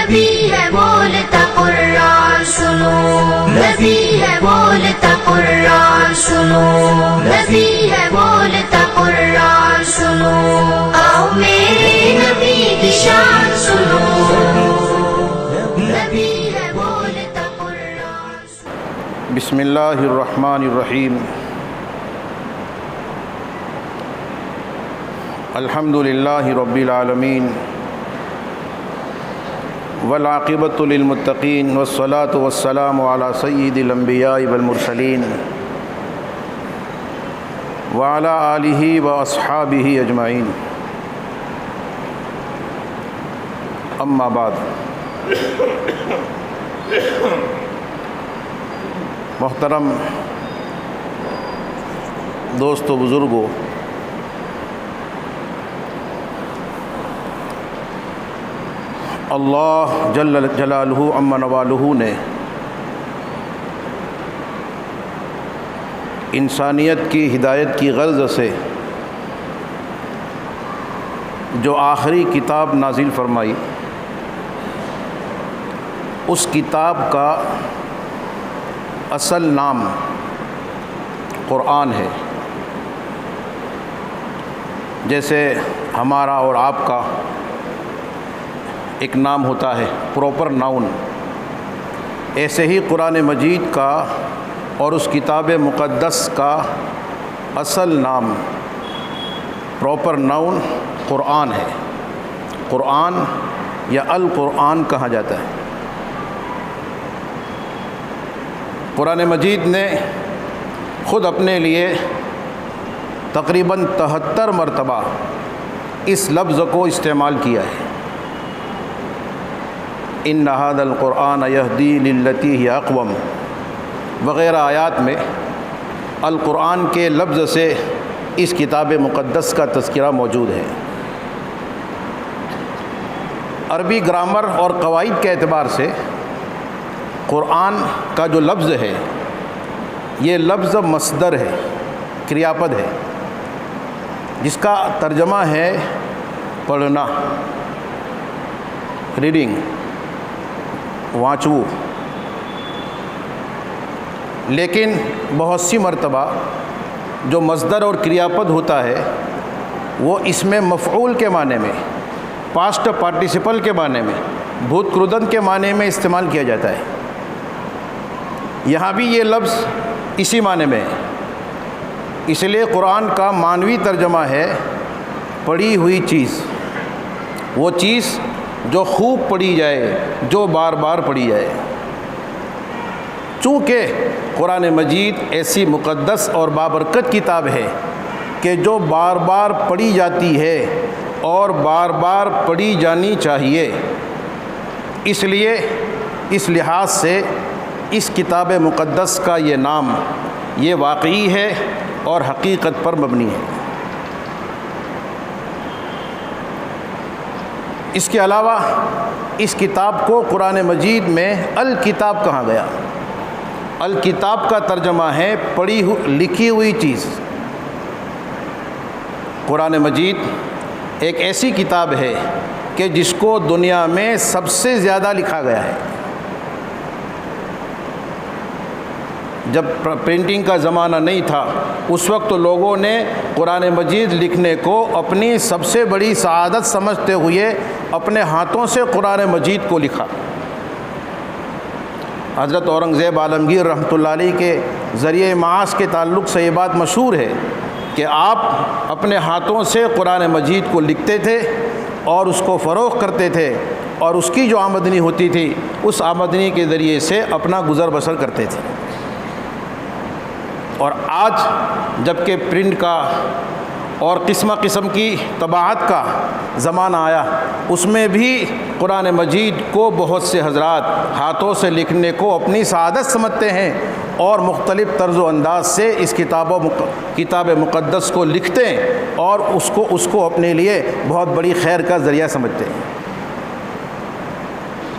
نبی ہے بولتا قرآن سنو، نبی ہے بولتا قرآن سنو، نبی ہے بولتا قرآن سنو، آؤ میرے نبی کی شان سنو، نبی ہے بولتا قرآن سنو۔ بسم اللہ الرحمن الرحیم۔ الحمد للہ رب العالمین والعاقبۃ للمتقین والصلاة والسلام علی سید الانبیاء والمرسلین وعلی آلہ واصحابہ اجمعین، اما بعد۔ محترم دوست و بزرگوں، اللہ جل جلالہ عم نوالہ نے انسانیت کی ہدایت کی غرض سے جو آخری کتاب نازل فرمائی، اس کتاب کا اصل نام قرآن ہے۔ جیسے ہمارا اور آپ کا ایک نام ہوتا ہے پراپر ناؤن، ایسے ہی قرآن مجید کا اور اس کتاب مقدس کا اصل نام پراپر ناؤن قرآن ہے۔ قرآن یا القرآن کہا جاتا ہے۔ قرآن مجید نے خود اپنے لیے تقریباً 73 مرتبہ اس لفظ کو استعمال کیا ہے۔ ان ھذا القرآن یہدی للتی ہی اقوم وغیرہ آیات میں القرآن کے لفظ سے اس کتاب مقدس کا تذکرہ موجود ہے۔ عربی گرامر اور قواعد کے اعتبار سے قرآن کا جو لفظ ہے یہ لفظ مصدر ہے، کریا پد ہے، جس کا ترجمہ ہے پڑھنا، ریڈنگ، واچو۔ لیکن بہت سی مرتبہ جو مصدر اور کریا پد ہوتا ہے وہ اس میں مفعول کے معنی میں، پاسٹ پارٹیسپل کے معنی میں، بھوت کرودنت کے معنی میں استعمال کیا جاتا ہے۔ یہاں بھی یہ لفظ اسی معنی میں ہے، اس لیے قرآن کا معنوی ترجمہ ہے پڑھی ہوئی چیز، وہ چیز جو خوب پڑھی جائے، جو بار بار پڑھی جائے۔ چونکہ قرآن مجید ایسی مقدس اور بابرکت کتاب ہے کہ جو بار بار پڑھی جاتی ہے اور بار بار پڑھی جانی چاہیے، اس لیے اس لحاظ سے اس کتاب مقدس کا یہ نام یہ واقعی ہے اور حقیقت پر مبنی ہے۔ اس کے علاوہ اس کتاب کو قرآن مجید میں الکتاب کہا گیا۔ الکتاب کا ترجمہ ہے لکھی ہوئی چیز۔ قرآن مجید ایک ایسی کتاب ہے کہ جس کو دنیا میں سب سے زیادہ لکھا گیا ہے۔ جب پرنٹنگ کا زمانہ نہیں تھا اس وقت لوگوں نے قرآن مجید لکھنے کو اپنی سب سے بڑی سعادت سمجھتے ہوئے اپنے ہاتھوں سے قرآن مجید کو لکھا۔ حضرت اورنگزیب عالمگیر رحمۃ اللہ علیہ کے ذریعہ معاش کے تعلق سے یہ بات مشہور ہے کہ آپ اپنے ہاتھوں سے قرآن مجید کو لکھتے تھے اور اس کو فروخت کرتے تھے، اور اس کی جو آمدنی ہوتی تھی اس آمدنی کے ذریعے سے اپنا گزر بسر کرتے تھے۔ اور آج جب کہ پرنٹ کا اور قسم کی طباعت کا زمانہ آیا، اس میں بھی قرآن مجید کو بہت سے حضرات ہاتھوں سے لکھنے کو اپنی سعادت سمجھتے ہیں اور مختلف طرز و انداز سے اس کتاب مقدس کو لکھتے ہیں اور اس کو اپنے لیے بہت بڑی خیر کا ذریعہ سمجھتے ہیں۔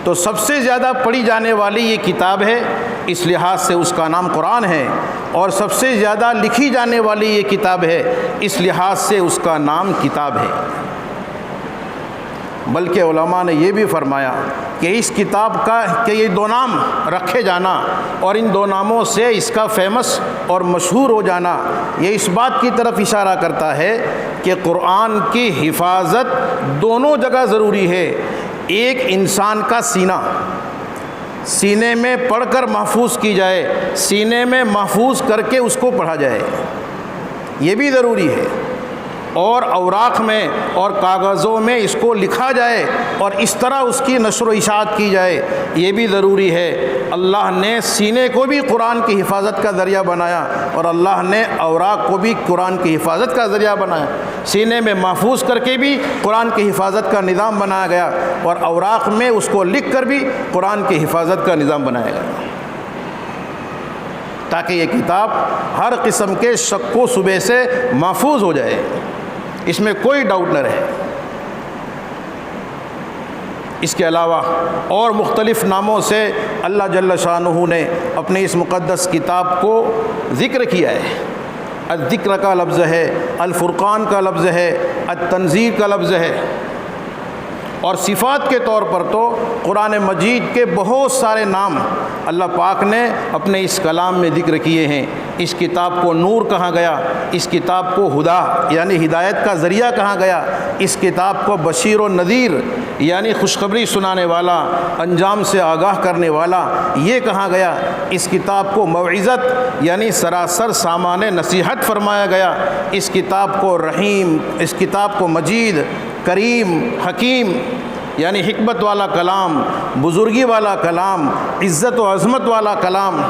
تو سب سے زیادہ پڑھی جانے والی یہ کتاب ہے، اس لحاظ سے اس کا نام قرآن ہے، اور سب سے زیادہ لکھی جانے والی یہ کتاب ہے، اس لحاظ سے اس کا نام کتاب ہے۔ بلکہ علماء نے یہ بھی فرمایا کہ اس کتاب کا کہ یہ دو نام رکھے جانا اور ان دو ناموں سے اس کا فیمس اور مشہور ہو جانا یہ اس بات کی طرف اشارہ کرتا ہے کہ قرآن کی حفاظت دونوں جگہ ضروری ہے۔ ایک انسان کا سینے میں پڑھ کر محفوظ کی جائے، سینے میں محفوظ کر کے اس کو پڑھا جائے، یہ بھی ضروری ہے، اور اوراق میں اور کاغذوں میں اس کو لکھا جائے اور اس طرح اس کی نشر و اشاعت کی جائے، یہ بھی ضروری ہے۔ اللہ نے سینے کو بھی قرآن کی حفاظت کا ذریعہ بنایا اور اللہ نے اوراق کو بھی قرآن کی حفاظت کا ذریعہ بنایا۔ سینے میں محفوظ کر کے بھی قرآن کی حفاظت کا نظام بنایا گیا اور اوراق میں اس کو لکھ کر بھی قرآن کی حفاظت کا نظام بنایا گیا، تاکہ یہ کتاب ہر قسم کے شک و شبہ سے محفوظ ہو جائے، اس میں کوئی ڈاؤٹ نہ رہے۔ اس کے علاوہ اور مختلف ناموں سے اللہ جل شانہ نے اپنی اس مقدس کتاب کو ذکر کیا ہے۔ الذکر کا لفظ ہے، الفرقان کا لفظ ہے، التنزیر کا لفظ ہے، اور صفات کے طور پر تو قرآن مجید کے بہت سارے نام اللہ پاک نے اپنے اس کلام میں ذکر کیے ہیں۔ اس کتاب کو نور کہا گیا، اس کتاب کو ہدا یعنی ہدایت کا ذریعہ کہا گیا، اس کتاب کو بشیر و نذیر یعنی خوشخبری سنانے والا، انجام سے آگاہ کرنے والا یہ کہا گیا، اس کتاب کو موعظت یعنی سراسر سامان نصیحت فرمایا گیا، اس کتاب کو رحیم، اس کتاب کو مجید، کریم، حکیم یعنی حکمت والا کلام، بزرگی والا کلام، عزت و عظمت والا کلام،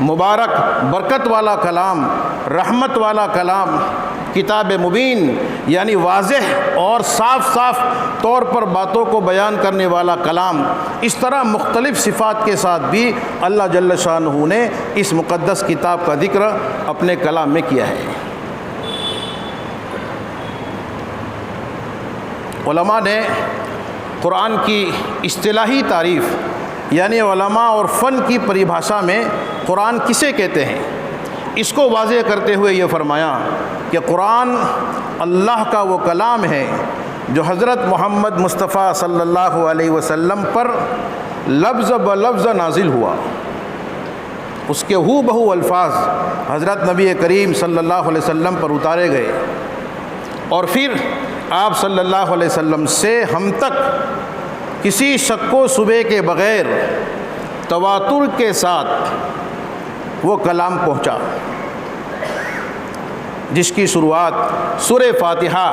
مبارک برکت والا کلام، رحمت والا کلام، کتاب مبین یعنی واضح اور صاف صاف طور پر باتوں کو بیان کرنے والا کلام۔ اس طرح مختلف صفات کے ساتھ بھی اللہ جل شانہ نے اس مقدس کتاب کا ذکر اپنے کلام میں کیا ہے۔ علماء نے قرآن کی اصطلاحی تعریف یعنی علماء اور فن کی پریبھاشا میں قرآن کسے کہتے ہیں اس کو واضح کرتے ہوئے یہ فرمایا کہ قرآن اللہ کا وہ کلام ہے جو حضرت محمد مصطفیٰ صلی اللہ علیہ وسلم پر لفظ بلفظ نازل ہوا، اس کے ہو بہو الفاظ حضرت نبی کریم صلی اللہ علیہ وسلم پر اتارے گئے، اور پھر آپ صلی اللہ علیہ وسلم سے ہم تک کسی شک و شبہ کے بغیر تواتر کے ساتھ وہ کلام پہنچا، جس کی شروعات سورہ فاتحہ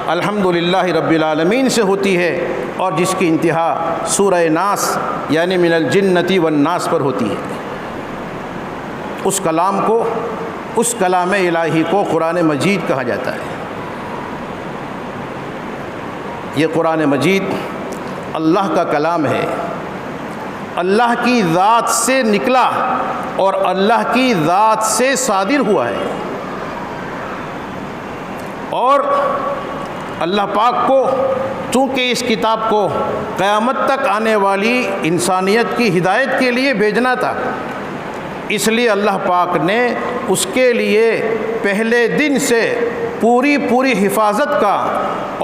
الحمدللہ رب العالمین سے ہوتی ہے اور جس کی انتہا سورہ ناس یعنی من الجنۃ والناس پر ہوتی ہے۔ اس کلام کو، اس کلام الہی کو قرآن مجید کہا جاتا ہے۔ یہ قرآن مجید اللہ کا کلام ہے، اللہ کی ذات سے نکلا اور اللہ کی ذات سے صادر ہوا ہے، اور اللہ پاک کو چونکہ اس کتاب کو قیامت تک آنے والی انسانیت کی ہدایت کے لیے بھیجنا تھا، اس لیے اللہ پاک نے اس کے لیے پہلے دن سے پوری حفاظت کا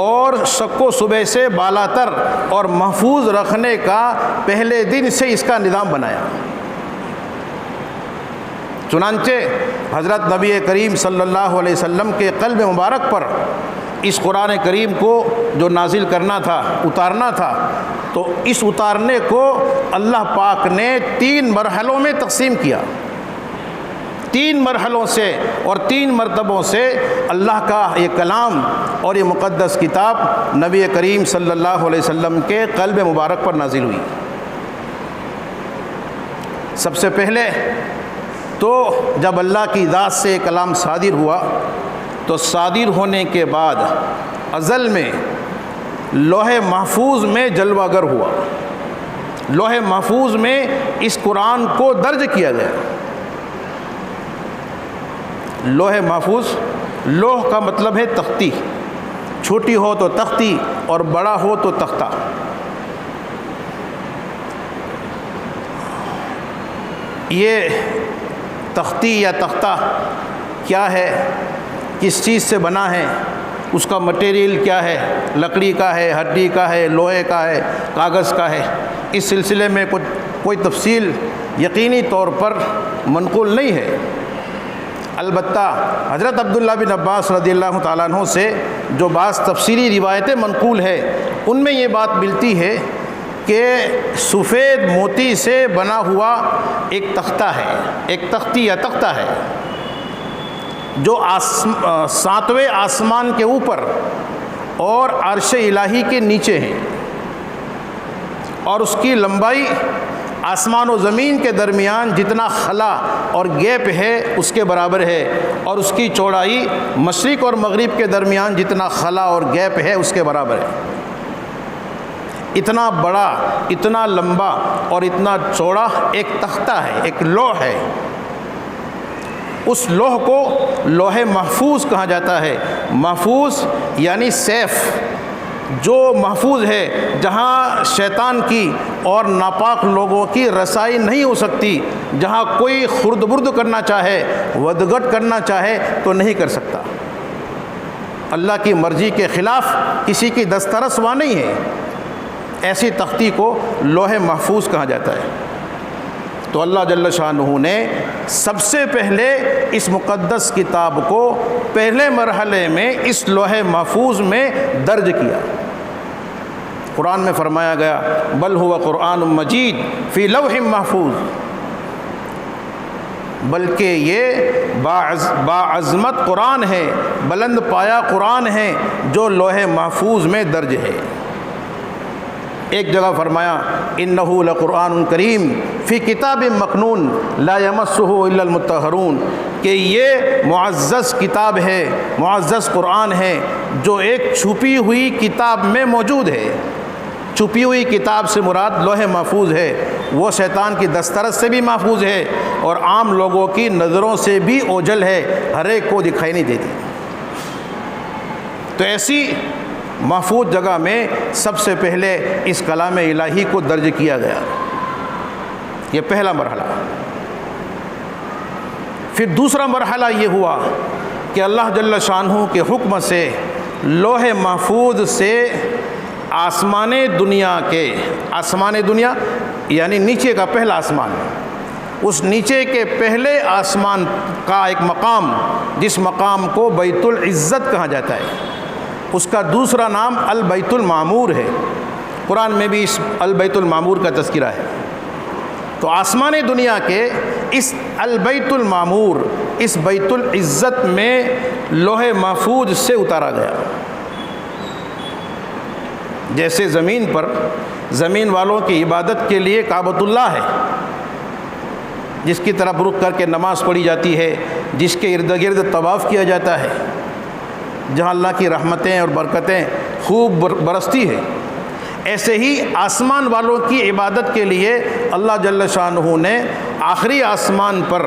اور شک و شبہ سے بالا تر اور محفوظ رکھنے کا پہلے دن سے اس کا نظام بنایا۔ چنانچہ حضرت نبی کریم صلی اللہ علیہ وسلم کے قلب مبارک پر اس قرآن کریم کو جو نازل کرنا تھا، اتارنا تھا، تو اس اتارنے کو اللہ پاک نے 3 مرحلوں میں تقسیم کیا۔ 3 مرحلوں سے اور 3 مرتبوں سے اللہ کا یہ کلام اور یہ مقدس کتاب نبی کریم صلی اللہ علیہ وسلم کے قلب مبارک پر نازل ہوئی۔ سب سے پہلے تو جب اللہ کی ذات سے یہ کلام صادر ہوا تو صادر ہونے کے بعد ازل میں لوح محفوظ میں جلوہ گر ہوا، لوح محفوظ میں اس قرآن کو درج کیا گیا۔ لوح محفوظ، لوح کا مطلب ہے تختی، چھوٹی ہو تو تختی اور بڑا ہو تو تختہ۔ یہ تختی یا تختہ کیا ہے، کس چیز سے بنا ہے، اس کا مٹیریل کیا ہے، لکڑی کا ہے، ہڈی کا ہے، لوہے کا ہے، کاغذ کا ہے، اس سلسلے میں کوئی تفصیل یقینی طور پر منقول نہیں ہے۔ البتہ حضرت عبداللہ بن عباس رضی اللہ تعالیٰ عنہ سے جو بعض تفسیری روایتیں منقول ہے، ان میں یہ بات ملتی ہے کہ سفید موتی سے بنا ہوا ایک تختہ ہے، ایک تختی یا تختہ ہے جو 7ویں آسمان کے اوپر اور عرش الہی کے نیچے ہے، اور اس کی لمبائی آسمان و زمین کے درمیان جتنا خلا اور گیپ ہے اس کے برابر ہے، اور اس کی چوڑائی مشرق اور مغرب کے درمیان جتنا خلا اور گیپ ہے اس کے برابر ہے۔ اتنا بڑا، اتنا لمبا اور اتنا چوڑا ایک تختہ ہے، ایک لوح ہے۔ اس لوح کو لوح محفوظ کہا جاتا ہے۔ محفوظ یعنی سیف، جو محفوظ ہے، جہاں شیطان کی اور ناپاک لوگوں کی رسائی نہیں ہو سکتی، جہاں کوئی خرد برد کرنا چاہے، ودگٹ کرنا چاہے تو نہیں کر سکتا۔ اللہ کی مرضی کے خلاف کسی کی دسترس وہاں نہیں ہے۔ ایسی تختی کو لوح محفوظ کہا جاتا ہے۔ تو اللہ جل شانہ نے سب سے پہلے اس مقدس کتاب کو پہلے مرحلے میں اس لوح محفوظ میں درج کیا۔ قرآن میں فرمایا گیا بل هو قرآن مجید فی لوح محفوظ، بلکہ یہ باعظمت قرآن ہے، بلند پایا قرآن ہے جو لوح محفوظ میں درج ہے۔ ایک جگہ فرمایا انہ لقرآن کریم فی کتاب مکنون لا یمسہ الا المطہرون، کہ یہ معزز کتاب ہے، معزز قرآن ہے جو ایک چھپی ہوئی کتاب میں موجود ہے۔ چھپی ہوئی کتاب سے مراد لوح محفوظ ہے، وہ شیطان کی دسترس سے بھی محفوظ ہے اور عام لوگوں کی نظروں سے بھی اوجھل ہے، ہر ایک کو دکھائی نہیں دیتی۔ تو ایسی محفوظ جگہ میں سب سے پہلے اس کلام الہی کو درج کیا گیا۔ یہ پہلا مرحلہ۔ پھر دوسرا مرحلہ یہ ہوا کہ اللہ جل شانہ کے حکم سے لوح محفوظ سے آسمان دنیا کے، آسمان دنیا یعنی نیچے کا پہلا آسمان، اس نیچے کے پہلے آسمان کا ایک مقام، جس مقام کو بیت العزت کہا جاتا ہے، اس کا دوسرا نام البیت المعمور ہے۔ قرآن میں بھی اس البیت المعمور کا تذکرہ ہے۔ تو آسمان دنیا کے اس البیت المعمور، اس بیت العزت میں لوح محفوظ سے اتارا گیا۔ جیسے زمین پر زمین والوں کی عبادت کے لیے کعبۃ اللہ ہے، جس کی طرف رخ کر کے نماز پڑھی جاتی ہے، جس کے ارد گرد طواف کیا جاتا ہے، جہاں اللہ کی رحمتیں اور برکتیں خوب برستی ہے، ایسے ہی آسمان والوں کی عبادت کے لیے اللہ جل شانہ نے آخری آسمان پر،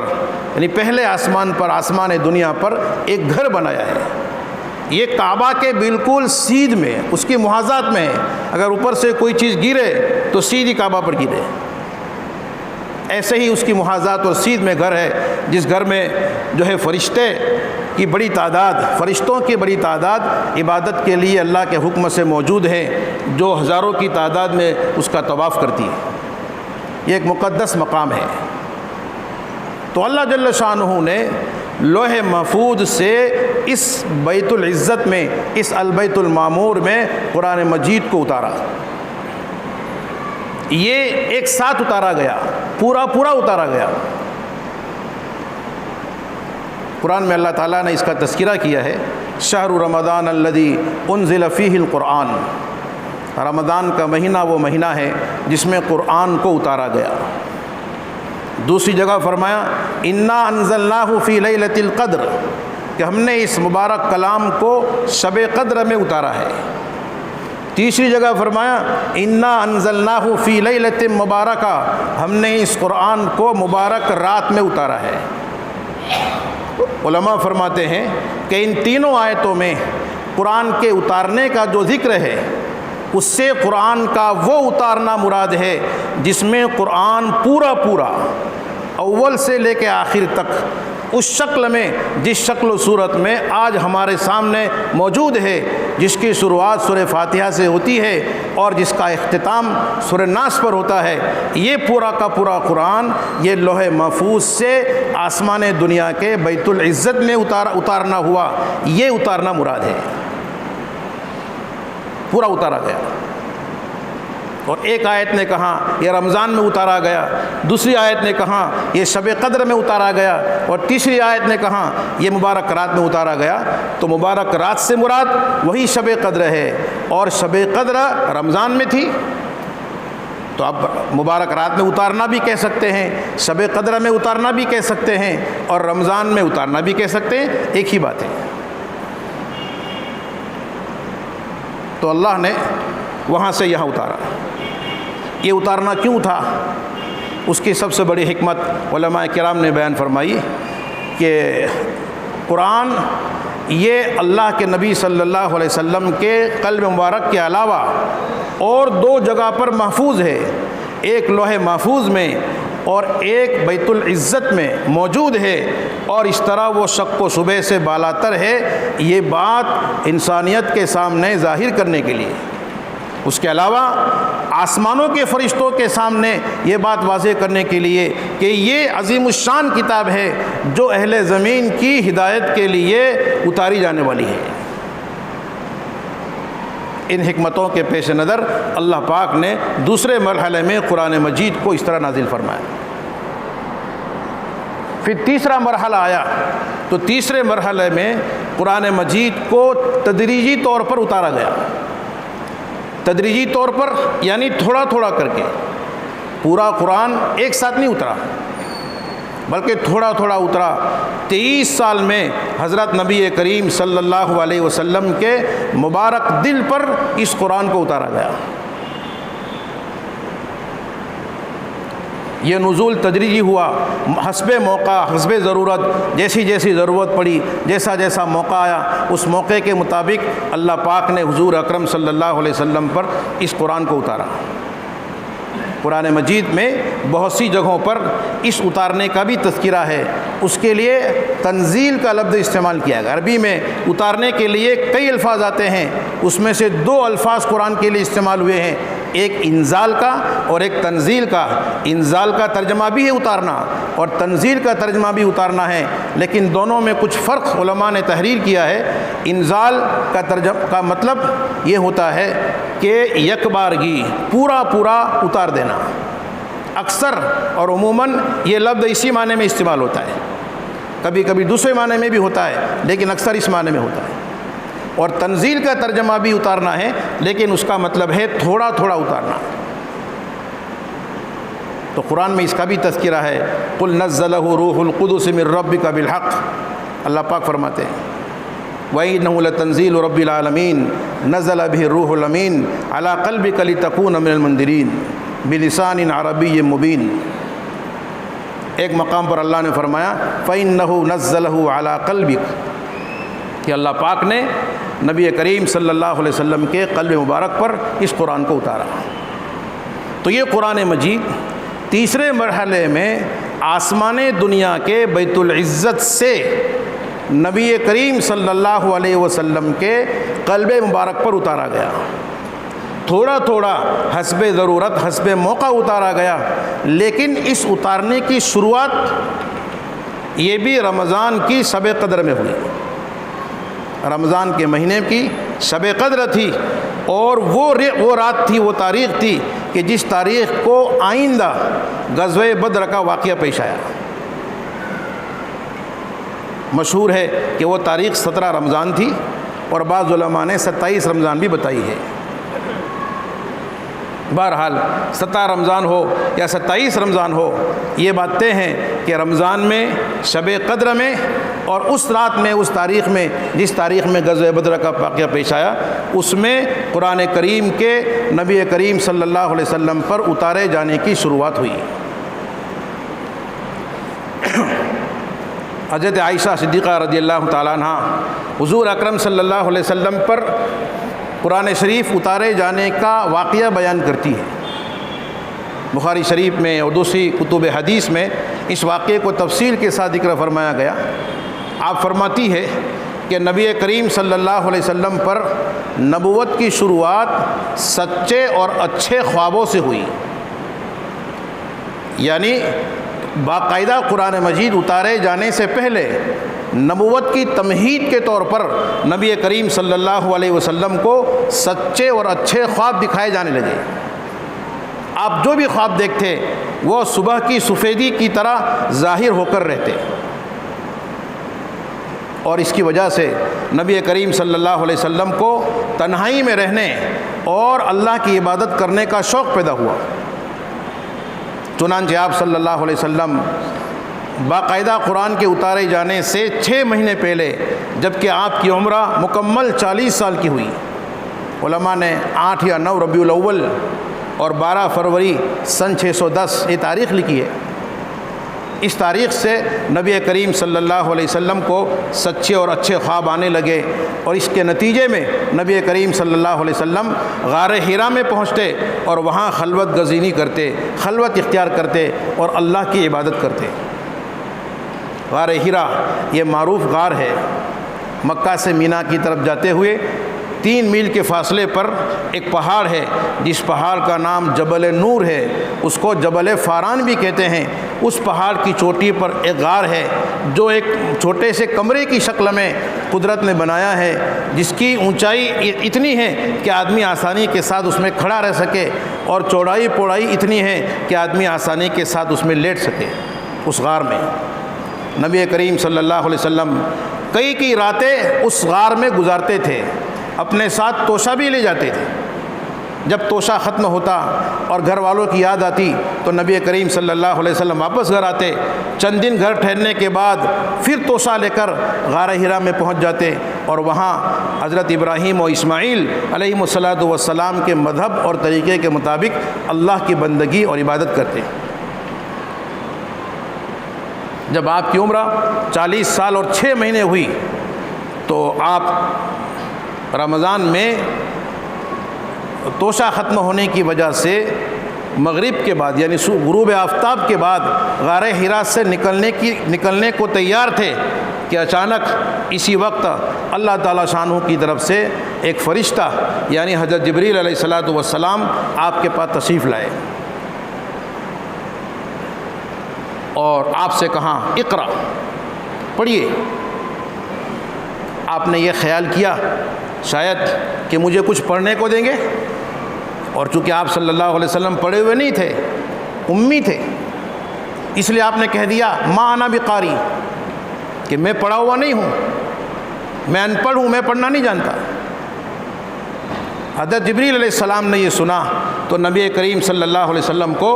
یعنی پہلے آسمان پر، آسمان دنیا پر ایک گھر بنایا ہے۔ یہ کعبہ کے بالکل سیدھ میں، اس کی محاذات میں ہے۔ اگر اوپر سے کوئی چیز گرے تو سیدھی کعبہ پر گرے، ایسے ہی اس کی محاذات اور سیدھ میں گھر ہے، جس گھر میں جو ہے فرشتے کی بڑی تعداد، فرشتوں کی بڑی تعداد عبادت کے لیے اللہ کے حکم سے موجود ہیں، جو ہزاروں کی تعداد میں اس کا طواف کرتی ہے۔ یہ ایک مقدس مقام ہے۔ تو اللہ جل شانہ نے لوح محفوظ سے اس بیت العزت میں، اس البیت المعمور میں قرآن مجید کو اتارا۔ یہ ایک ساتھ اتارا گیا، پورا اتارا گیا۔ قرآن میں اللہ تعالیٰ نے اس کا تذکرہ کیا ہے، شہر رمضان الذی انزل فیہ القرآن، رمضان کا مہینہ وہ مہینہ ہے جس میں قرآن کو اتارا گیا۔ دوسری جگہ فرمایا انا انزلناہ فی لیلۃ القدر، کہ ہم نے اس مبارک کلام کو شب قدر میں اتارا ہے۔ تیسری جگہ فرمایا انا انزلناہ فی لیلۃ مبارکہ، ہم نے اس قرآن کو مبارک رات میں اتارا ہے۔ علماء فرماتے ہیں کہ ان تینوں آیتوں میں قرآن کے اتارنے کا جو ذکر ہے، اس سے قرآن کا وہ اتارنا مراد ہے جس میں قرآن پورا اول سے لے کے آخر تک اس شکل میں، جس شکل و صورت میں آج ہمارے سامنے موجود ہے، جس کی شروعات سورہ فاتحہ سے ہوتی ہے اور جس کا اختتام سورہ ناس پر ہوتا ہے، یہ پورا کا پورا قرآن یہ لوح محفوظ سے آسمان دنیا کے بیت العزت میں اتارنا ہوا، یہ اتارنا مراد ہے، پورا اتارا گیا۔ اور ایک آیت نے کہا یہ رمضان میں اتارا گیا، دوسری آیت نے کہا یہ شب قدر میں اتارا گیا، اور تیسری آیت نے کہا یہ مبارک رات میں اتارا گیا۔ تو مبارک رات سے مراد وہی شب قدر ہے، اور شب قدر رمضان میں تھی، تو اب مبارک رات میں اتارنا بھی کہہ سکتے ہیں، شب قدر میں اتارنا بھی کہہ سکتے ہیں، اور رمضان میں اتارنا بھی کہہ سکتے ہیں، ایک ہی بات ہے۔ تو اللہ نے وہاں سے یہاں اتارا۔ یہ اتارنا کیوں تھا؟ اس کی سب سے بڑی حکمت علماء کرام نے بیان فرمائی کہ قرآن یہ اللہ کے نبی صلی اللہ علیہ وسلم کے قلب مبارک کے علاوہ اور دو جگہ پر محفوظ ہے، ایک لوح محفوظ میں اور ایک بیت العزت میں موجود ہے، اور اس طرح وہ شک و شبہ سے بالاتر ہے۔ یہ بات انسانیت کے سامنے ظاہر کرنے کے لیے، اس کے علاوہ آسمانوں کے فرشتوں کے سامنے یہ بات واضح کرنے کے لیے کہ یہ عظیم الشان کتاب ہے جو اہل زمین کی ہدایت کے لیے اتاری جانے والی ہے۔ ان حکمتوں کے پیش نظر اللہ پاک نے دوسرے مرحلے میں قرآن مجید کو اس طرح نازل فرمایا۔ پھر تیسرا مرحلہ آیا، تو تیسرے مرحلے میں قرآن مجید کو تدریجی طور پر اتارا گیا۔ تدریجی طور پر یعنی تھوڑا تھوڑا کر کے، پورا قرآن ایک ساتھ نہیں اترا بلکہ تھوڑا تھوڑا اترا۔ 23 سال میں حضرت نبی کریم صلی اللہ علیہ وسلم کے مبارک دل پر اس قرآن کو اتارا گیا۔ یہ نزول تدریجی ہوا، حسب موقع، حسب ضرورت، جیسی جیسی ضرورت پڑی، جیسا جیسا موقع آیا، اس موقع کے مطابق اللہ پاک نے حضور اکرم صلی اللہ علیہ وسلم پر اس قرآن کو اتارا۔ قرآن مجید میں بہت سی جگہوں پر اس اتارنے کا بھی تذکرہ ہے، اس کے لیے تنزیل کا لفظ استعمال کیا گیا۔ عربی میں اتارنے کے لیے کئی الفاظ آتے ہیں، اس میں سے 2 الفاظ قرآن کے لیے استعمال ہوئے ہیں، ایک انزال کا اور ایک تنزیل کا۔ انزال کا ترجمہ بھی ہے اتارنا، اور تنزیل کا ترجمہ بھی اتارنا ہے، لیکن دونوں میں کچھ فرق علماء نے تحریر کیا ہے۔ انزال کا ترجمہ کا مطلب یہ ہوتا ہے کہ یک بارگی، پورا پورا اتار دینا۔ اکثر اور عموماً یہ لفظ اسی معنی میں استعمال ہوتا ہے، کبھی کبھی دوسرے معنی میں بھی ہوتا ہے، لیکن اکثر اس معنی میں ہوتا ہے۔ اور تنزیل کا ترجمہ بھی اتارنا ہے، لیکن اس کا مطلب ہے تھوڑا تھوڑا اتارنا۔ تو قرآن میں اس کا بھی تذکرہ ہے، قُلْ نَزَّلَهُ رُوحُ الْقُدُسِ مِنْ رَبِّكَ بِالْحَقِّ، اللہ پاک فرماتے ہیں وَإِنَّهُ لَتَنزِيلُ رَبِّ الْعَالَمِينَ نَزَلَ بِهِ الرُّوحُ الْأَمِينُ عَلَى قَلْبِكَ لِتَكُونَ مِنَ الْمُنذِرِينَ بِلِسَانٍ عَرَبِيٍّ مُبِينٍ۔ ایک مقام پر اللہ نے فرمایا فَإِنَّهُ نَزَّلَهُ عَلَى قَلْبِكَ، کہ اللہ پاک نے نبی کریم صلی اللہ علیہ وسلم کے قلب مبارک پر اس قرآن کو اتارا۔ تو یہ قرآن مجید تیسرے مرحلے میں آسمان دنیا کے بیت العزت سے نبی کریم صلی اللہ علیہ وسلم کے قلب مبارک پر اتارا گیا۔ تھوڑا تھوڑا حسب ضرورت، حسب موقع اتارا گیا، لیکن اس اتارنے کی شروعات یہ بھی رمضان کی شب قدر میں ہوئی۔ رمضان کے مہینے کی شب قدر تھی، اور وہ رات تھی، وہ تاریخ تھی کہ جس تاریخ کو آئندہ غزوہ بدر کا واقعہ پیش آیا۔ مشہور ہے کہ وہ تاریخ 17 رمضان تھی، اور بعض علماء نے 27 رمضان بھی بتائی ہے۔ بہرحال 17 رمضان ہو یا 27 رمضان ہو، یہ بات طے ہیں کہ رمضان میں، شب قدر میں، اور اس رات میں، اس تاریخ میں جس تاریخ میں غزوہ بدر کا واقعہ پیش آیا، اس میں قرآن کریم کے نبی کریم صلی اللہ علیہ وسلم پر اتارے جانے کی شروعات ہوئی۔ حضرت عائشہ صدیقہ رضی اللہ تعالیٰ عنہ حضور اکرم صلی اللہ علیہ وسلم پر قرآن شریف اتارے جانے کا واقعہ بیان کرتی ہے۔ بخاری شریف میں اور دوسری کتب حدیث میں اس واقعے کو تفصیل کے ساتھ ذکر فرمایا گیا۔ آپ فرماتی ہے کہ نبی کریم صلی اللہ علیہ وسلم پر نبوت کی شروعات سچے اور اچھے خوابوں سے ہوئی، یعنی باقاعدہ قرآن مجید اتارے جانے سے پہلے نبوت کی تمہید کے طور پر نبی کریم صلی اللہ علیہ وسلم کو سچے اور اچھے خواب دکھائے جانے لگے۔ آپ جو بھی خواب دیکھتے وہ صبح کی سفیدی کی طرح ظاہر ہو کر رہتے، اور اس کی وجہ سے نبی کریم صلی اللہ علیہ وسلم کو تنہائی میں رہنے اور اللہ کی عبادت کرنے کا شوق پیدا ہوا۔ چنانچہ آپ صلی اللہ علیہ وسلم باقاعدہ قرآن کے اتارے جانے سے 6 مہینے پہلے، جبکہ آپ کی عمر مکمل 40 سال کی ہوئی، علماء نے 8 یا 9 ربیع الاول اور 12 فروری سن 610 یہ تاریخ لکھی ہے۔ اس تاریخ سے نبی کریم صلی اللہ علیہ وسلم کو سچے اور اچھے خواب آنے لگے، اور اس کے نتیجے میں نبی کریم صلی اللہ علیہ وسلم غار حرا میں پہنچتے اور وہاں خلوت گزینی کرتے، خلوت اختیار کرتے اور اللہ کی عبادت کرتے۔ غار حرا یہ معروف غار ہے، مکہ سے مینا کی طرف جاتے ہوئے 3 میل کے فاصلے پر ایک پہاڑ ہے، جس پہاڑ کا نام جبل نور ہے، اس کو جبل فاران بھی کہتے ہیں۔ اس پہاڑ کی چوٹی پر ایک غار ہے جو ایک چھوٹے سے کمرے کی شکل میں قدرت نے بنایا ہے، جس کی اونچائی اتنی ہے کہ آدمی آسانی کے ساتھ اس میں کھڑا رہ سکے، اور چوڑائی پوڑائی اتنی ہے کہ آدمی آسانی کے ساتھ اس میں لیٹ سکے۔ اس غار میں نبی کریم صلی اللہ علیہ وسلم کئی راتیں اس غار میں گزارتے تھے، اپنے ساتھ توشہ بھی لے جاتے تھے۔ جب توشہ ختم ہوتا اور گھر والوں کی یاد آتی تو نبی کریم صلی اللہ علیہ وسلم واپس گھر آتے، چند دن گھر ٹھہرنے کے بعد پھر توشہ لے کر غار حرا میں پہنچ جاتے، اور وہاں حضرت ابراہیم و اسماعیل علیہم الصلاۃ والسلام کے مذہب اور طریقے کے مطابق اللہ کی بندگی اور عبادت کرتے۔ جب آپ کی عمر 40 سال اور 6 مہینے ہوئی تو آپ رمضان میں توشہ ختم ہونے کی وجہ سے مغرب کے بعد یعنی غروب آفتاب کے بعد غار حرا سے نکلنے کو تیار تھے کہ اچانک اسی وقت اللہ تعالیٰ شانہ کی طرف سے ایک فرشتہ یعنی حضرت جبریل علیہ الصلاۃ والسلام آپ کے پاس تشریف لائے اور آپ سے کہا اقرا، پڑھیے۔ آپ نے یہ خیال کیا شاید کہ مجھے کچھ پڑھنے کو دیں گے، اور چونکہ آپ صلی اللہ علیہ وسلم پڑھے ہوئے نہیں تھے، امی تھے، اس لیے آپ نے کہہ دیا ما انا بقاری، کہ میں پڑھا ہوا نہیں ہوں، میں ان پڑھ ہوں، میں پڑھنا نہیں جانتا۔ حضرت جبریل علیہ السلام نے یہ سنا تو نبی کریم صلی اللہ علیہ وسلم کو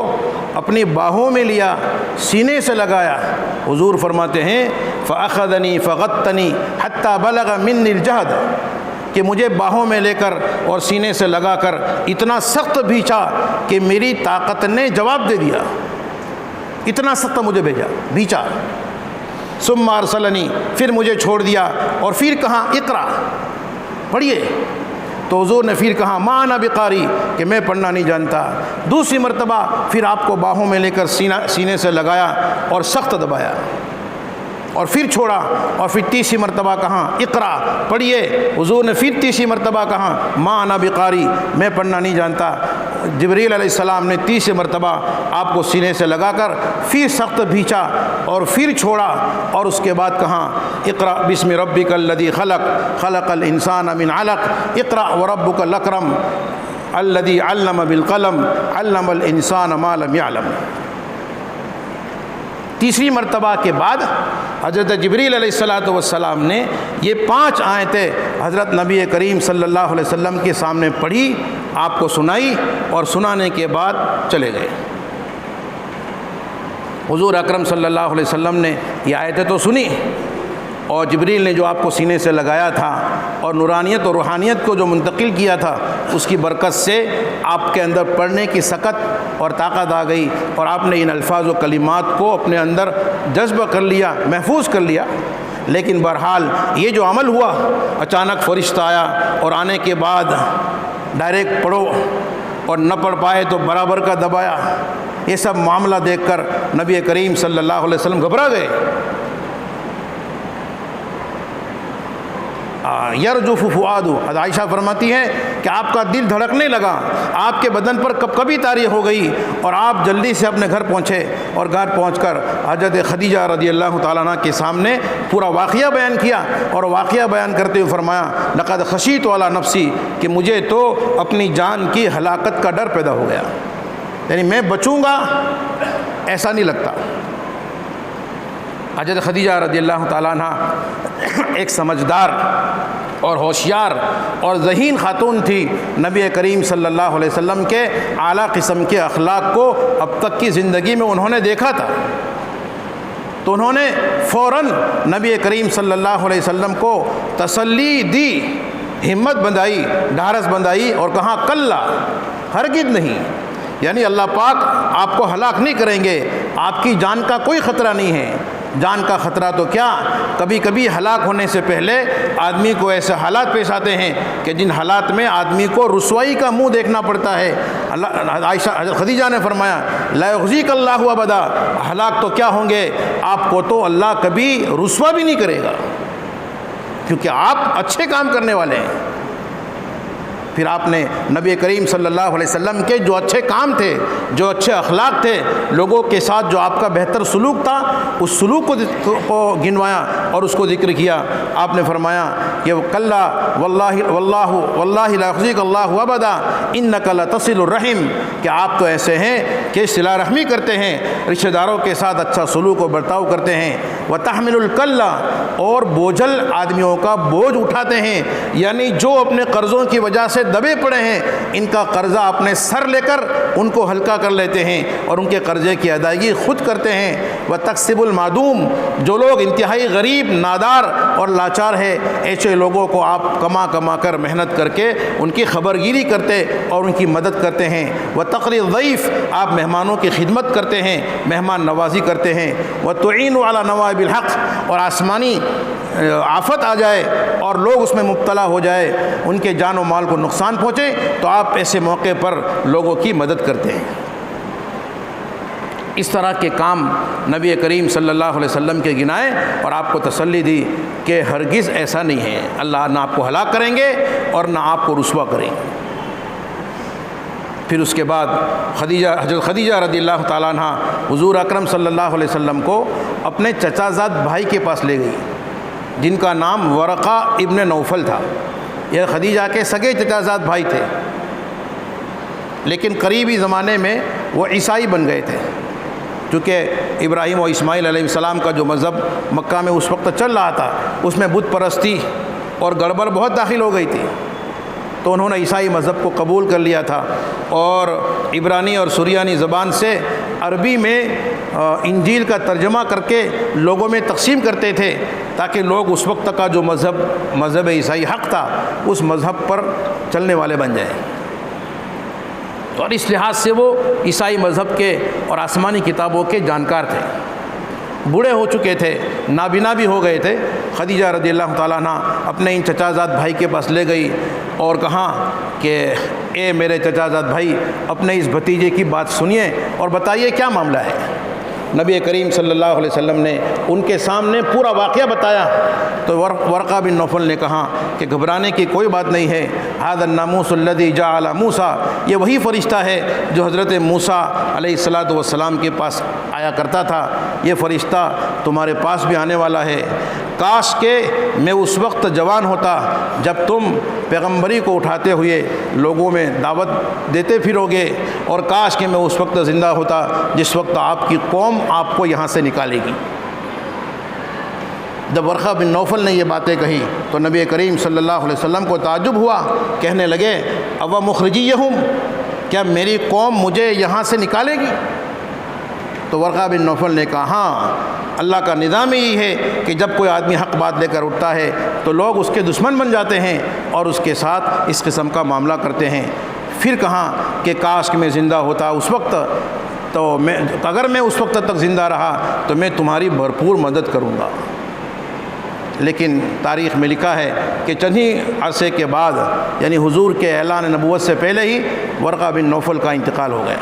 اپنی باہوں میں لیا، سینے سے لگایا۔ حضور فرماتے ہیں فَأَخَذَنِي فَغَطَّنِي حَتَّى بَلَغَ مِنِّي الْجَهْدَ، کہ مجھے باہوں میں لے کر اور سینے سے لگا کر اتنا سخت بھیچا کہ میری طاقت نے جواب دے دیا، اتنا سخت مجھے بھیچا۔ ثم ارسلنی، پھر مجھے چھوڑ دیا اور پھر کہا اقرا، پڑھیے۔ تو حضور نے پھر کہا ما انا بقاری، کہ میں پڑھنا نہیں جانتا۔ دوسری مرتبہ پھر آپ کو باہوں میں لے کر سینے سے لگایا اور سخت دبایا، اور پھر چھوڑا، اور پھر تیسری مرتبہ کہا اقرا، پڑھیے۔ حضور نے پھر تیسری مرتبہ کہا ما انا بقاری، میں پڑھنا نہیں جانتا۔ جبریل علیہ السلام نے تیسری مرتبہ آپ کو سینے سے لگا کر پھر سخت بھیچا اور پھر چھوڑا، اور اس کے بعد کہا اقرا بسم ربک الذی خلق خلق الانسان من علق اقرا وربک الاکرم الذی علم بالقلم علم الانسان ما لم یعلم۔ تیسری مرتبہ کے بعد حضرت جبریل علیہ الصلاۃ والسلام نے یہ 5 آیتیں حضرت نبی کریم صلی اللہ علیہ وسلم کے سامنے پڑھی، آپ کو سنائی، اور سنانے کے بعد چلے گئے۔ حضور اکرم صلی اللہ علیہ وسلم نے یہ آیتیں تو سنی، اور جبریل نے جو آپ کو سینے سے لگایا تھا اور نورانیت اور روحانیت کو جو منتقل کیا تھا، اس کی برکت سے آپ کے اندر پڑھنے کی سکت اور طاقت آ گئی، اور آپ نے ان الفاظ و کلمات کو اپنے اندر جذب کر لیا، محفوظ کر لیا۔ لیکن بہرحال یہ جو عمل ہوا، اچانک فرشتہ آیا، اور آنے کے بعد ڈائریکٹ پڑھو، اور نہ پڑھ پائے تو برابر کا دبایا۔ یہ سب معاملہ دیکھ کر نبی کریم صلی اللہ علیہ وسلم گھبرا گئے۔ یرجف فؤاد، حضرت عائشہ فرماتی ہیں کہ آپ کا دل دھڑکنے لگا، آپ کے بدن پر کبھی تاری ہو گئی، اور آپ جلدی سے اپنے گھر پہنچے، اور گھر پہنچ کر حضرت خدیجہ رضی اللہ تعالیٰ عنہ کے سامنے پورا واقعہ بیان کیا، اور واقعہ بیان کرتے ہوئے فرمایا لقد خشیت علی نفسی، کہ مجھے تو اپنی جان کی ہلاکت کا ڈر پیدا ہو گیا، یعنی میں بچوں گا ایسا نہیں لگتا۔ حضرت خدیجہ رضی اللہ تعالیٰ عنہ ایک سمجھدار اور ہوشیار اور ذہین خاتون تھی، نبی کریم صلی اللہ علیہ وسلم کے اعلیٰ قسم کے اخلاق کو اب تک کی زندگی میں انہوں نے دیکھا تھا، تو انہوں نے فوراً نبی کریم صلی اللہ علیہ وسلم کو تسلی دی، ہمت بندھائی، ڈھارس بندھائی، اور کہا کلا، ہرگز نہیں، یعنی اللہ پاک آپ کو ہلاک نہیں کریں گے، آپ کی جان کا کوئی خطرہ نہیں ہے۔ جان کا خطرہ تو کیا، کبھی کبھی ہلاک ہونے سے پہلے آدمی کو ایسے حالات پیش آتے ہیں کہ جن حالات میں آدمی کو رسوائی کا منہ دیکھنا پڑتا ہے۔ عائشہ حضرت خدیجہ نے فرمایا لا یخزیک اللہ ابدا، ہلاک تو کیا ہوں گے، آپ کو تو اللہ کبھی رسوا بھی نہیں کرے گا، کیونکہ آپ اچھے کام کرنے والے ہیں۔ پھر آپ نے نبی کریم صلی اللہ علیہ وسلم کے جو اچھے کام تھے، جو اچھے اخلاق تھے، لوگوں کے ساتھ جو آپ کا بہتر سلوک تھا، اس سلوک کو گنوایا اور اس کو ذکر کیا۔ آپ نے فرمایا کہ کلا واللہ لا یخزیک اللہ ابدا انک لتصل الرحم، کہ آپ تو ایسے ہیں کہ صلہ رحمی کرتے ہیں، رشتہ داروں کے ساتھ اچھا سلوک و برتاؤ کرتے ہیں، وتحمل الکلا، اور بوجھل آدمیوں کا بوجھ اٹھاتے ہیں، یعنی جو اپنے قرضوں کی وجہ سے دبے پڑے ہیں، ان کا قرضہ اپنے سر لے کر ان کو ہلکا کر لیتے ہیں اور ان کے قرضے کی ادائیگی خود کرتے ہیں۔ وتکسب المعدوم، جو لوگ انتہائی غریب، نادار اور لاچار ہے، ایسے لوگوں کو آپ کما کر محنت کر کے ان کی خبر گیری کرتے اور ان کی مدد کرتے ہیں۔ وتقری الضیف، آپ مہمانوں کی خدمت کرتے ہیں، مہمان نوازی کرتے ہیں۔ وتعین علی نوائب الحق، اور آسمانی آفت آ جائے اور لوگ اس میں مبتلا ہو جائے، ان کے جان و مال کو نقصان پہنچے، تو آپ ایسے موقع پر لوگوں کی مدد کرتے ہیں۔ اس طرح کے کام نبی کریم صلی اللہ علیہ وسلم کے گنائے اور آپ کو تسلی دی کہ ہرگز ایسا نہیں ہے، اللہ نہ آپ کو ہلاک کریں گے اور نہ آپ کو رسوا کریں گے۔ پھر اس کے بعد حضرت خدیجہ رضی اللہ تعالیٰ عنہ حضور اکرم صلی اللہ علیہ وسلم کو اپنے چچا زاد بھائی کے پاس لے گئی، جن کا نام ورقہ ابن نوفل تھا۔ یہ خدیجہ کے سگے چچا زاد بھائی تھے، لیکن قریبی زمانے میں وہ عیسائی بن گئے تھے، چونکہ ابراہیم و اسماعیل علیہ السلام کا جو مذہب مکہ میں اس وقت چل رہا تھا، اس میں بت پرستی اور گڑبڑ بہت داخل ہو گئی تھی، تو انہوں نے عیسائی مذہب کو قبول کر لیا تھا اور عبرانی اور سریانی زبان سے عربی میں انجیل کا ترجمہ کر کے لوگوں میں تقسیم کرتے تھے، تاکہ لوگ اس وقت کا جو مذہب عیسائی حق تھا، اس مذہب پر چلنے والے بن جائیں۔ اور اس لحاظ سے وہ عیسائی مذہب کے اور آسمانی کتابوں کے جانکار تھے، بوڑھے ہو چکے تھے، نابینا بھی ہو گئے تھے۔ خدیجہ رضی اللہ تعالیٰ عنہ اپنے ان چچا زاد بھائی کے پاس لے گئی اور کہا کہ اے میرے چچا زاد بھائی، اپنے اس بھتیجے کی بات سنیے اور بتائیے کیا معاملہ ہے۔ نبی کریم صلی اللہ علیہ وسلم نے ان کے سامنے پورا واقعہ بتایا، تو ورقہ بن نوفل نے کہا کہ گھبرانے کی کوئی بات نہیں ہے، ھذا الناموس الذی جاء موسیٰ، یہ وہی فرشتہ ہے جو حضرت موسیٰ علیہ السلام کے پاس آیا کرتا تھا، یہ فرشتہ تمہارے پاس بھی آنے والا ہے۔ کاش کہ میں اس وقت جوان ہوتا جب تم پیغمبری کو اٹھاتے ہوئے لوگوں میں دعوت دیتے پھرو گے، اور کاش کہ میں اس وقت زندہ ہوتا جس وقت آپ کی قوم آپ کو یہاں سے نکالے گی۔ جب ورقہ بن نوفل نے یہ باتیں کہی تو نبی کریم صلی اللہ علیہ وسلم کو تعجب ہوا، کہنے لگے اوا مخرجیہم، کیا میری قوم مجھے یہاں سے نکالے گی؟ تو ورقہ بن نوفل نے کہا ہاں، اللہ کا نظام یہی ہے کہ جب کوئی آدمی حق بات لے کر اٹھتا ہے تو لوگ اس کے دشمن بن جاتے ہیں اور اس کے ساتھ اس قسم کا معاملہ کرتے ہیں۔ پھر کہا کہ کاش کہ میں زندہ ہوتا اس وقت، تو اگر میں اس وقت تک زندہ رہا تو میں تمہاری بھرپور مدد کروں گا، لیکن تاریخ میں لکھا ہے کہ چند ہی عرصے کے بعد یعنی حضور کے اعلان نبوت سے پہلے ہی ورقہ بن نوفل کا انتقال ہو گیا۔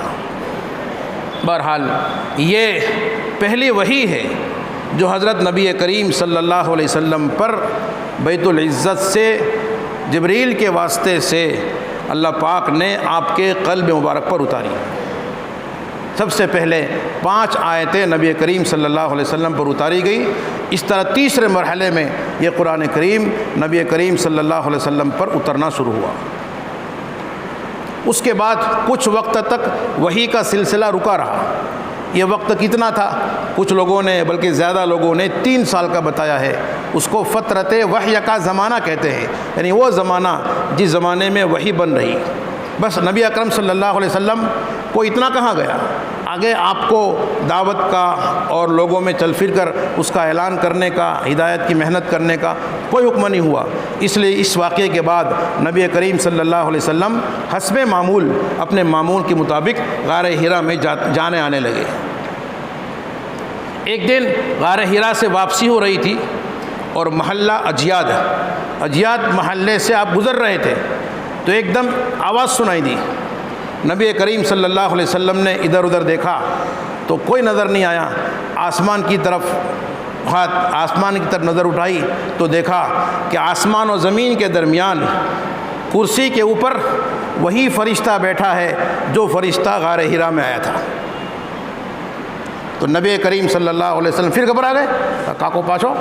بہرحال یہ پہلی وحی ہے جو حضرت نبی کریم صلی اللہ علیہ وسلم پر بیت العزت سے جبریل کے واسطے سے اللہ پاک نے آپ کے قلب مبارک پر اتاری۔ سب سے پہلے 5 آیتیں نبی کریم صلی اللہ علیہ وسلم پر اتاری گئی۔ اس طرح تیسرے مرحلے میں یہ قرآن کریم نبی کریم صلی اللہ علیہ وسلم پر اترنا شروع ہوا۔ اس کے بعد کچھ وقت تک وحی کا سلسلہ رکا رہا۔ یہ وقت کتنا تھا؟ کچھ لوگوں نے بلکہ زیادہ لوگوں نے 3 سال کا بتایا ہے۔ اس کو فترت وحی کا زمانہ کہتے ہیں، یعنی وہ زمانہ جس زمانے میں وحی بن رہی۔ بس نبی اکرم صلی اللہ علیہ وسلم کو اتنا کہا گیا، آگے آپ کو دعوت کا اور لوگوں میں چل پھر کر اس کا اعلان کرنے کا، ہدایت کی محنت کرنے کا کوئی حکم نہیں ہوا۔ اس لیے اس واقعے کے بعد نبی کریم صلی اللہ علیہ وسلم حسب معمول اپنے معمول کے مطابق غار حرا میں جانے آنے لگے۔ ایک دن غار حرا سے واپسی ہو رہی تھی اور محلہ اجیاد محلے سے آپ گزر رہے تھے تو ایک دم آواز سنائی دی۔ نبی کریم صلی اللہ علیہ وسلم نے ادھر ادھر دیکھا تو کوئی نظر نہیں آیا۔ آسمان کی طرف نظر اٹھائی تو دیکھا کہ آسمان و زمین کے درمیان کرسی کے اوپر وہی فرشتہ بیٹھا ہے جو فرشتہ غار حرا میں آیا تھا۔ تو نبی کریم صلی اللہ علیہ وسلم پھر گھبرا گئے، کاکو پاچھو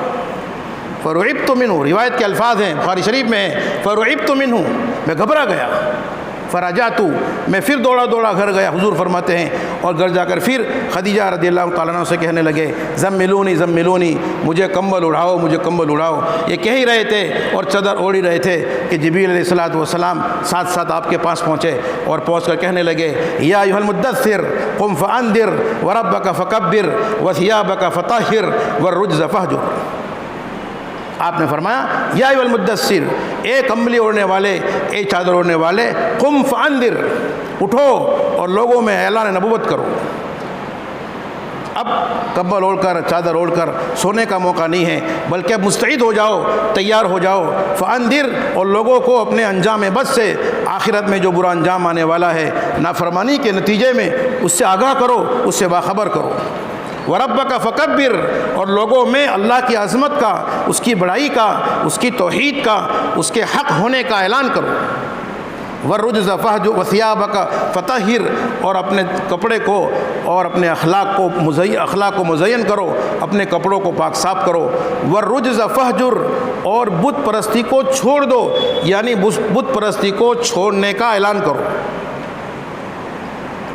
فرعبت منہ، روایت کے الفاظ ہیں بخاری شریف میں ہے فرعبت منہ، میں گھبرا گیا۔ فرجعت، میں پھر دوڑا گھر گیا، حضور فرماتے ہیں، اور گھر جا کر پھر خدیجہ رضی اللہ تعالیٰ عنہ سے کہنے لگے زملونی، مجھے کمبل اڑاؤ۔ یہ کہہ ہی رہے تھے اور چادر اوڑھ ہی رہے تھے کہ جبریل علیہ الصلوۃ والسلام ساتھ ساتھ آپ کے پاس پہنچے اور پہنچ کر کہنے لگے یا ایھا المدثر قم فانذر وربک فکبر وثیابک فطہر والرجز فہجر۔ آپ نے فرمایا یا ایھا المدثر، اے کمبلی اوڑھنے والے، اے چادر اوڑھنے والے، قم فانذر، اٹھو اور لوگوں میں اعلان نبوت کرو۔ اب کمبل اوڑھ کر چادر اوڑھ کر سونے کا موقع نہیں ہے، بلکہ اب مستعد ہو جاؤ، تیار ہو جاؤ۔ فانذر، اور لوگوں کو اپنے انجام بد سے، آخرت میں جو برا انجام آنے والا ہے نافرمانی کے نتیجے میں، اس سے آگاہ کرو، اس سے باخبر کرو۔ وربک فکبر، اور لوگوں میں اللہ کی عظمت کا، اس کی بڑائی کا، اس کی توحید کا، اس کے حق ہونے کا اعلان کرو۔ والرجز فہجر وثیابک فطہر، اور اپنے کپڑے کو اور اپنے اخلاق کو مزین کرو، اپنے کپڑوں کو پاک صاف کرو۔ والرجز فہجر، اور بت پرستی کو چھوڑ دو، یعنی بت پرستی کو چھوڑنے کا اعلان کرو۔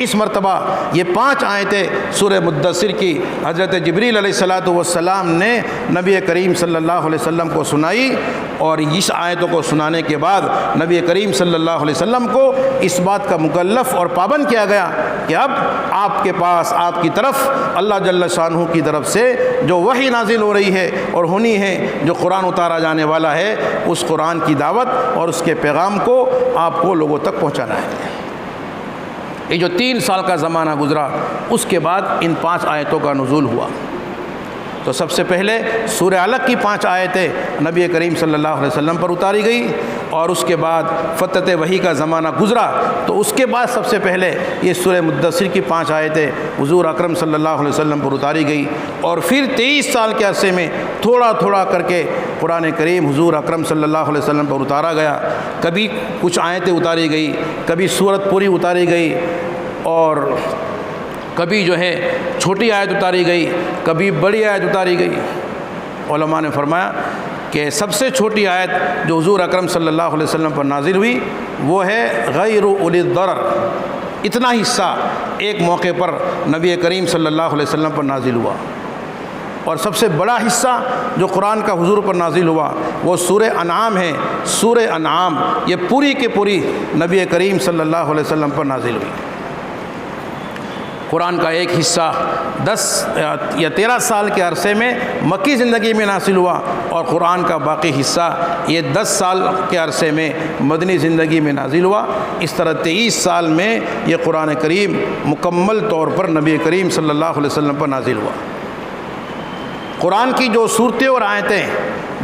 اس مرتبہ یہ 5 آیتیں سورہ مدثر کی حضرت جبریل علیہ الصلوۃ والسلام نے نبی کریم صلی اللہ علیہ وسلم کو سنائی، اور اس آیتوں کو سنانے کے بعد نبی کریم صلی اللہ علیہ وسلم کو اس بات کا مکلف اور پابند کیا گیا کہ اب آپ کے پاس، آپ کی طرف اللہ جل شانہ کی طرف سے جو وحی نازل ہو رہی ہے اور ہونی ہے، جو قرآن اتارا جانے والا ہے، اس قرآن کی دعوت اور اس کے پیغام کو آپ کو لوگوں تک پہنچانا ہے۔ یہ جو 3 سال کا زمانہ گزرا، اس کے بعد ان 5 آیتوں کا نزول ہوا۔ تو سب سے پہلے سورہ علق کی 5 آیتیں نبی کریم صلی اللہ علیہ وسلم پر اتاری گئی، اور اس کے بعد فترت وحی کا زمانہ گزرا تو اس کے بعد سب سے پہلے یہ سورہ مدثر کی 5 آیتیں حضور اکرم صلی اللہ علیہ وسلم پر اتاری گئی، اور پھر 23 سال کے عرصے میں تھوڑا کر کے قرآن کریم حضور اکرم صلی اللہ علیہ وسلم پر اتارا گیا۔ کبھی کچھ آیتیں اتاری گئی، کبھی سورت پوری اتاری گئی، اور کبھی جو ہے چھوٹی آیت اتاری گئی، کبھی بڑی آیت اتاری گئی۔ علماء نے فرمایا کہ سب سے چھوٹی آیت جو حضور اکرم صلی اللہ علیہ وسلم پر نازل ہوئی وہ ہے غیر اولی الضرر۔ اتنا حصہ ایک موقع پر نبی کریم صلی اللہ علیہ وسلم پر نازل ہوا، اور سب سے بڑا حصہ جو قرآن کا حضور پر نازل ہوا وہ سورہ انعام ہے۔ سورہ انعام یہ پوری کی پوری نبی کریم صلی اللہ علیہ وسلم پر نازل ہوئی۔ قرآن کا ایک حصہ 10 یا 13 سال کے عرصے میں مکی زندگی میں نازل ہوا، اور قرآن کا باقی حصہ یہ 10 سال کے عرصے میں مدنی زندگی میں نازل ہوا۔ اس طرح 23 سال میں یہ قرآن کریم مکمل طور پر نبی کریم صلی اللہ علیہ وسلم پر نازل ہوا۔ قرآن کی جو صورتیں اور آیتیں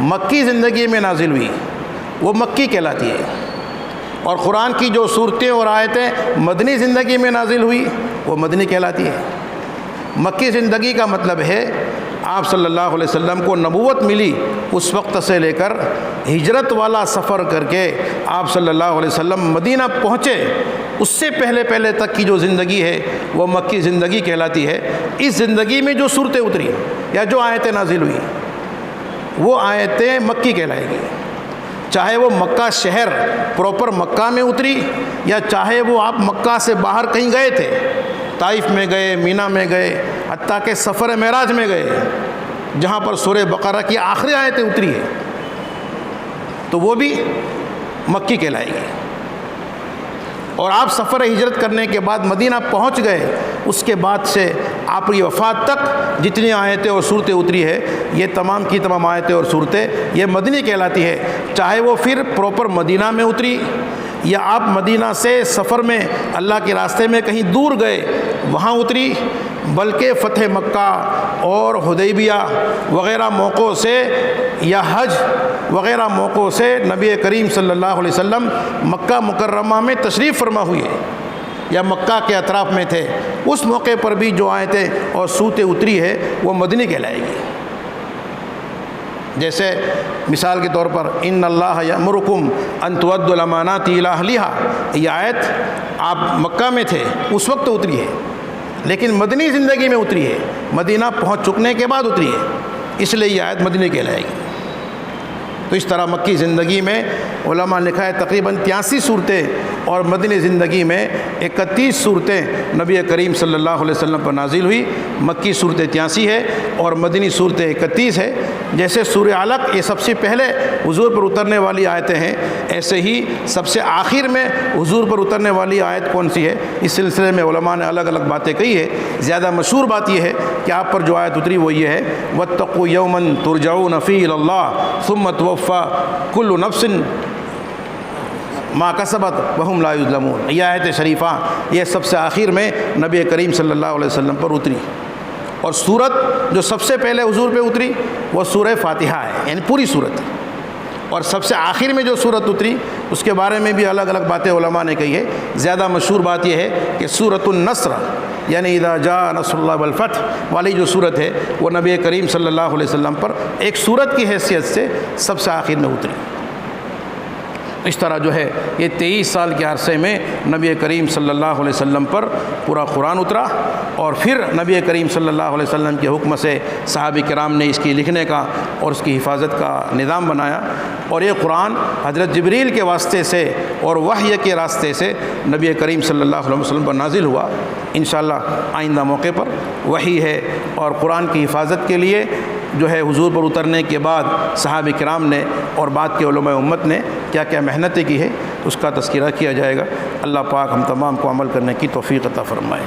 مکی زندگی میں نازل ہوئی وہ مکی کہلاتی ہے، اور قرآن کی جو صورتیں اور آیتیں مدنی زندگی میں نازل ہوئی وہ مدنی کہلاتی ہے۔ مکی زندگی کا مطلب ہے آپ صلی اللہ علیہ وسلم کو نبوت ملی اس وقت سے لے کر ہجرت والا سفر کر کے آپ صلی اللہ علیہ وسلم مدینہ پہنچے، اس سے پہلے تک کی جو زندگی ہے وہ مکی زندگی کہلاتی ہے۔ اس زندگی میں جو صورتیں اتری یا جو آیتیں نازل ہوئی وہ آیتیں مکی کہلائے گی، چاہے وہ مکہ شہر پراپر مکہ میں اتری یا چاہے وہ آپ مکہ سے باہر کہیں گئے تھے، طائف میں گئے، مینا میں گئے، حتیٰ کہ سفر معراج میں گئے جہاں پر سورہ بقرہ کی آخری آیتیں اتری ہے تو وہ بھی مکی کہلائے گی۔ اور آپ سفر ہجرت کرنے کے بعد مدینہ پہنچ گئے، اس کے بعد سے آپ کی وفات تک جتنی آیتیں اور صورتیں اتری ہے یہ تمام کی تمام آیتیں اور صورتیں یہ مدنی کہلاتی ہے، چاہے وہ پھر پراپر مدینہ میں اتری یا آپ مدینہ سے سفر میں اللہ کے راستے میں کہیں دور گئے وہاں اتری، بلکہ فتح مکہ اور حدیبیہ وغیرہ موقعوں سے یا حج وغیرہ موقعوں سے نبی کریم صلی اللہ علیہ وسلم مکہ مکرمہ میں تشریف فرما ہوئی ہے یا مکہ کے اطراف میں تھے، اس موقع پر بھی جو آیتیں اور صورتیں اتری ہے وہ مدنی کہلائے گی۔ جیسے مثال کے طور پر ان اللہ یامرکم ان تؤدوا الامانات الی اہلھا، یہ آیت آپ مکہ میں تھے اس وقت اتری ہے لیکن مدنی زندگی میں اتری ہے، مدینہ پہنچ چکنے کے بعد اتری ہے، اس لیے یہ آیت مدنی کہلائے گی۔ تو اس طرح مکی زندگی میں علماء نے لکھا ہے تقریباً 83 صورتیں اور مدنی زندگی میں 31 صورتیں نبی کریم صلی اللہ علیہ وسلم پر نازل ہوئی۔ مکی صورتیں 83 ہے اور مدنی صورتیں 31 ہے۔ جیسے سورہ علق یہ سب سے پہلے حضور پر اترنے والی آیتیں ہیں، ایسے ہی سب سے آخر میں حضور پر اترنے والی آیت کون سی ہے اس سلسلے میں علماء نے الگ الگ باتیں کہی ہے۔ زیادہ مشہور بات یہ ہے کہ آپ پر جو آیت اتری وہ یہ ہے واتقوا یوما ترجعون فیہ الی اللہ ثم توفی کل نفس ما کسبت وہم لا یظلمون۔ یہ آیت شریفہ یہ سب سے آخر میں نبی کریم صلی اللہ علیہ وسلم پر اتری، اور سورت جو سب سے پہلے حضور پہ اتری وہ سورہ فاتحہ ہے، یعنی پوری سورت، اور سب سے آخر میں جو سورت اتری اس کے بارے میں بھی الگ الگ باتیں علماء نے کہی ہے۔ زیادہ مشہور بات یہ ہے کہ سورۃ النصر یعنی اذا جاء نصر اللہ والفتح والی جو سورت ہے وہ نبی کریم صلی اللہ علیہ وسلم پر ایک سورت کی حیثیت سے سب سے آخر میں اتری۔ اس طرح جو ہے یہ 23 سال کے عرصے میں نبی کریم صلی اللہ علیہ وسلم پر پورا قرآن اترا، اور پھر نبی کریم صلی اللہ علیہ وسلم کے حکم سے صحابہ کرام نے اس کی لکھنے کا اور اس کی حفاظت کا نظام بنایا، اور یہ قرآن حضرت جبریل کے واسطے سے اور وحی کے راستے سے نبی کریم صلی اللہ علیہ وسلم پر نازل ہوا۔ انشاءاللہ آئندہ موقع پر وحی ہے اور قرآن کی حفاظت کے لیے جو ہے حضور پر اترنے کے بعد صحابہ کرام نے اور بعد کے علماء امت نے کیا کیا محنتیں کی ہے اس کا تذکرہ کیا جائے گا۔ اللہ پاک ہم تمام کو عمل کرنے کی توفیق عطا فرمائے۔